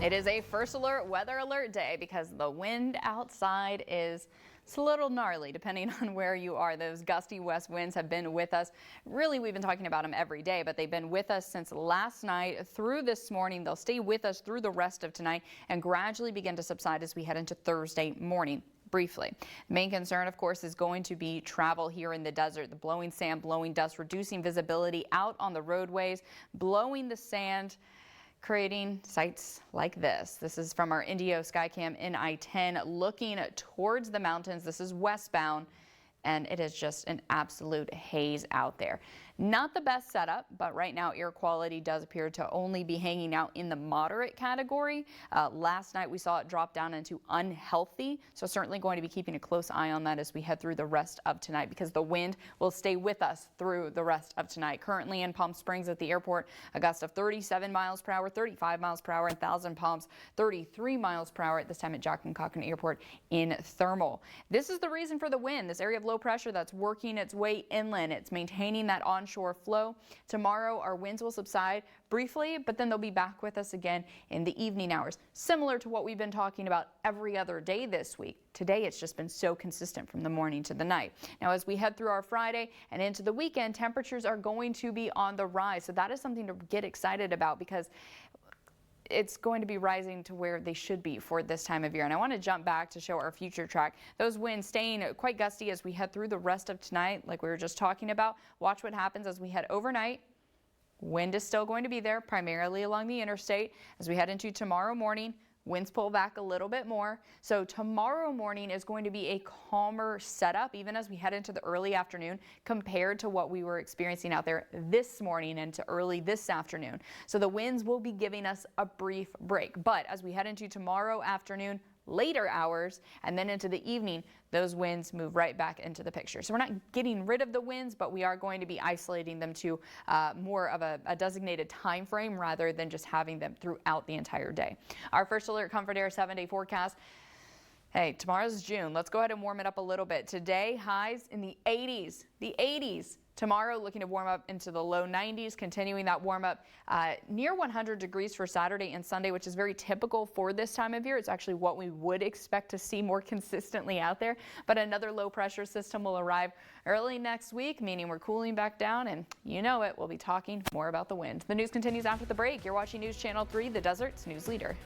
It is a first alert weather alert day because the wind outside is a little gnarly depending on where you are. Those gusty west winds have been with us. Really, we've been talking about them every day, but they've been with us since last night through this morning. They'll stay with us through the rest of tonight and gradually begin to subside as we head into Thursday morning. Briefly, main concern, of course, is going to be travel here in the desert. The blowing sand, blowing dust, reducing visibility out on the roadways, blowing the sand, creating sights like this. This is from our Indio Skycam in I-10 looking towards the mountains. This is westbound, and it is just an absolute haze out there. Not the best setup, but right now air quality does appear to only be hanging out in the moderate category. Last night we saw it drop down into unhealthy, so certainly going to be keeping a close eye on that as we head through the rest of tonight because the wind will stay with us through the rest of tonight. Currently in Palm Springs at the airport, a gust of 37 miles per hour, 35 miles per hour in Thousand Palms, 33 miles per hour at this time at Jack and Cochran Airport in Thermal. This is the reason for the wind. This area of low pressure that's working its way inland. It's maintaining that onshore flow. Tomorrow our winds will subside briefly, but then they'll be back with us again in the evening hours, similar to what we've been talking about every other day this week. Today it's just been so consistent from the morning to the night. Now as we head through our Friday and into the weekend, temperatures are going to be on the rise, so that is something to get excited about because it's going to be rising to where they should be for this time of year. And I want to jump back to show our future track. Those winds staying quite gusty as we head through the rest of tonight, like we were just talking about. Watch what happens as we head overnight. Wind is still going to be there, primarily along the interstate. As we head into tomorrow morning, winds pull back a little bit more. So tomorrow morning is going to be a calmer setup, even as we head into the early afternoon, compared to what we were experiencing out there this morning and to early this afternoon. So the winds will be giving us a brief break. But as we head into tomorrow afternoon, later hours, and then into the evening, those winds move right back into the picture. So we're not getting rid of the winds, but we are going to be isolating them to more of a designated time frame rather than just having them throughout the entire day. Our first alert comfort air 7-day forecast. Hey, tomorrow's June. Let's go ahead and warm it up a little bit. Today, highs in the 80s. The 80s. Tomorrow, looking to warm up into the low 90s, continuing that warm up near 100 degrees for Saturday and Sunday, which is very typical for this time of year. It's actually what we would expect to see more consistently out there. But another low pressure system will arrive early next week, meaning we're cooling back down, and you know it, we'll be talking more about the wind. The news continues after the break. You're watching News Channel 3, the Desert's news leader.